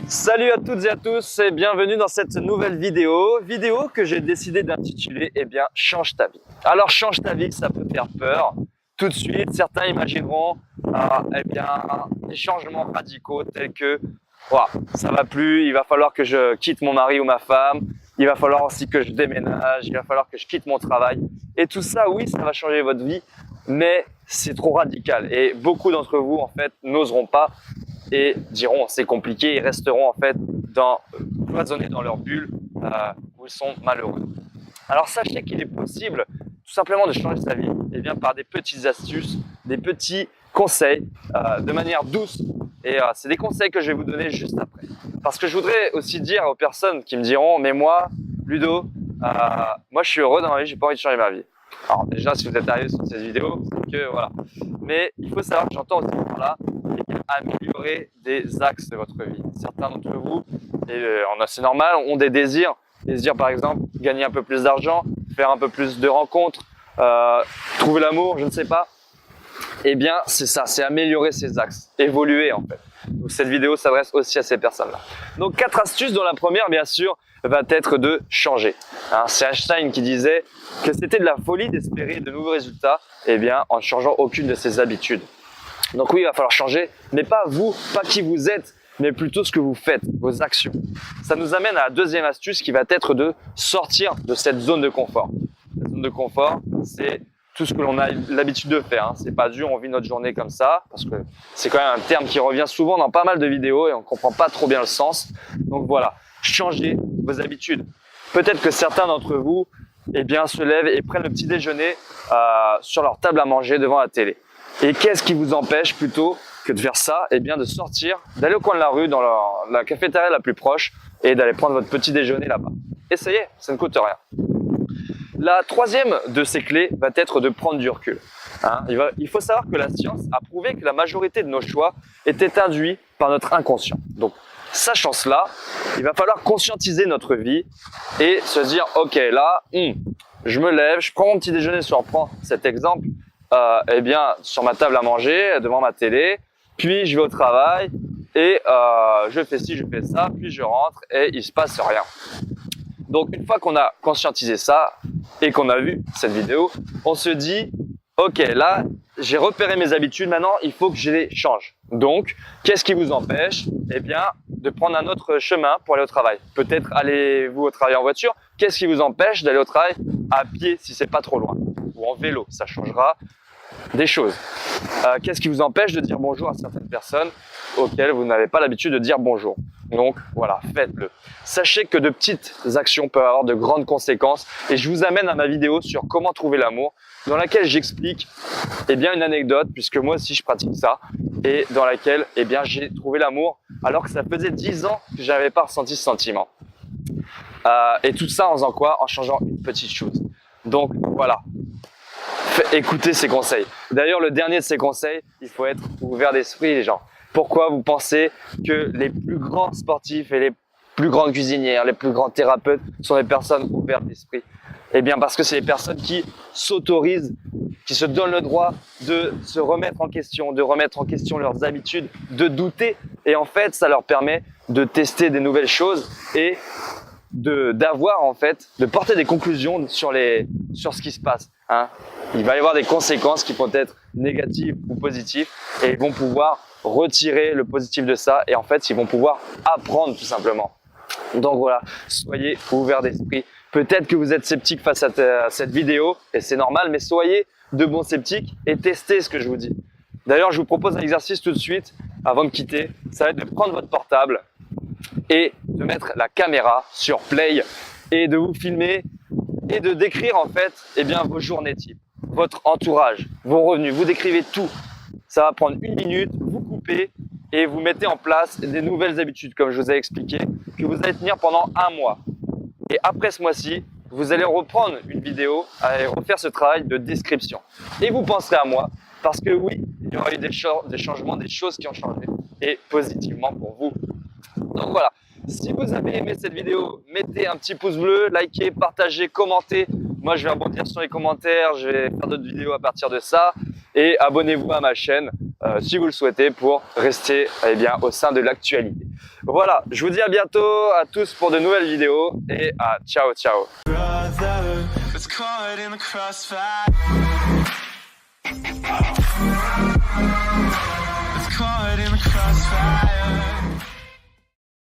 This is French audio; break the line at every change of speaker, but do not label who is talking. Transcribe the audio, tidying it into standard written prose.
Salut à toutes et à tous et bienvenue dans cette nouvelle vidéo que j'ai décidé d'intituler Change ta vie. Alors change ta vie, ça peut faire peur. Tout de suite, certains imagineront des changements radicaux tels que ça va plus, il va falloir que je quitte mon mari ou ma femme, il va falloir aussi que je déménage, il va falloir que je quitte mon travail. Et tout ça, oui, ça va changer votre vie, mais c'est trop radical. Et beaucoup d'entre vous, en fait, n'oseront pas et diront c'est compliqué et resteront en fait cloisonnés dans leur bulle où ils sont malheureux. Alors sachez qu'il est possible tout simplement de changer sa vie par des petites astuces, des petits conseils de manière douce et c'est des conseils que je vais vous donner juste après. Parce que je voudrais aussi dire aux personnes qui me diront mais moi, Ludo, moi je suis heureux dans ma vie, j'ai pas envie de changer ma vie. Alors déjà si vous êtes arrivé sur cette vidéo, c'est que voilà. Mais il faut savoir que j'entends aussi par là améliorer des axes de votre vie. Certains d'entre vous, et c'est normal, ont des désirs par exemple gagner un peu plus d'argent, faire un peu plus de rencontres, trouver l'amour, je ne sais pas. Eh bien c'est ça, c'est améliorer ces axes, évoluer en fait. Donc cette vidéo s'adresse aussi à ces personnes-là. Donc 4 astuces dont la première bien sûr va être de changer. C'est Einstein qui disait que c'était de la folie d'espérer de nouveaux résultats en ne changeant aucune de ses habitudes. Donc oui, il va falloir changer, mais pas vous, pas qui vous êtes, mais plutôt ce que vous faites, vos actions. Ça nous amène à la deuxième astuce qui va être de sortir de cette zone de confort. La zone de confort, c'est tout ce que l'on a l'habitude de faire. C'est pas dur, on vit notre journée comme ça, parce que c'est quand même un terme qui revient souvent dans pas mal de vidéos et on comprend pas trop bien le sens. Donc voilà, changez vos habitudes. Peut-être que certains d'entre vous se lèvent et prennent le petit déjeuner sur leur table à manger devant la télé. Et qu'est-ce qui vous empêche plutôt que de faire ça de sortir, d'aller au coin de la rue, dans la cafétéria la plus proche et d'aller prendre votre petit déjeuner là-bas. Essayez, ça ne coûte rien. La troisième de ces clés va être de prendre du recul. Il faut savoir que la science a prouvé que la majorité de nos choix étaient induits par notre inconscient. Donc, sachant cela, il va falloir conscientiser notre vie et se dire, ok, là, je me lève, je prends mon petit déjeuner, si on reprend cet exemple, sur ma table à manger, devant ma télé, puis je vais au travail et je fais ci, je fais ça, puis je rentre et il se passe rien. Donc une fois qu'on a conscientisé ça et qu'on a vu cette vidéo, on se dit ok, là j'ai repéré mes habitudes, maintenant il faut que je les change. Donc qu'est-ce qui vous empêche de prendre un autre chemin pour aller au travail? Peut-être allez-vous au travail en voiture, qu'est-ce qui vous empêche d'aller au travail à pied si c'est pas trop loin? Ou en vélo, ça changera des choses. Qu'est-ce qui vous empêche de dire bonjour à certaines personnes auxquelles vous n'avez pas l'habitude de dire bonjour? Donc voilà, faites-le. Sachez que de petites actions peuvent avoir de grandes conséquences et je vous amène à ma vidéo sur comment trouver l'amour dans laquelle j'explique une anecdote puisque moi aussi je pratique ça et dans laquelle j'ai trouvé l'amour alors que ça faisait 10 ans que je n'avais pas ressenti ce sentiment. Et tout ça en faisant quoi? En changeant une petite chose. Donc voilà, écoutez ces conseils. D'ailleurs, le dernier de ces conseils, il faut être ouvert d'esprit, les gens. Pourquoi vous pensez que les plus grands sportifs et les plus grandes cuisinières, les plus grands thérapeutes sont des personnes ouvertes d'esprit? Parce que c'est des personnes qui s'autorisent, qui se donnent le droit de se remettre en question, de remettre en question leurs habitudes, de douter. Et en fait, ça leur permet de tester des nouvelles choses et de porter des conclusions sur ce qui se passe. Il va y avoir des conséquences qui peuvent être négatives ou positives et ils vont pouvoir retirer le positif de ça et en fait ils vont pouvoir apprendre tout simplement. Donc voilà, soyez ouverts d'esprit. Peut-être que vous êtes sceptique face à cette vidéo et c'est normal, mais soyez de bons sceptiques et testez ce que je vous dis. D'ailleurs, je vous propose un exercice tout de suite avant de quitter. Ça va être de prendre votre portable et de mettre la caméra sur play et de vous filmer et de décrire en fait vos journées types, votre entourage, vos revenus. Vous décrivez tout. Ça va prendre 1 minute, vous coupez et vous mettez en place des nouvelles habitudes comme je vous ai expliqué que vous allez tenir pendant 1 mois. Et après ce mois-ci, vous allez reprendre une vidéo et refaire ce travail de description. Et vous penserez à moi parce que oui, il y aura eu des changements, des choses qui ont changé et positivement pour vous. Donc voilà, si vous avez aimé cette vidéo, mettez un petit pouce bleu, likez, partagez, commentez. Moi, je vais rebondir sur les commentaires, je vais faire d'autres vidéos à partir de ça. Et abonnez-vous à ma chaîne si vous le souhaitez, pour rester eh bien, au sein de l'actualité. Voilà, je vous dis à bientôt à tous pour de nouvelles vidéos et à ciao ciao. Caught in the crossfire.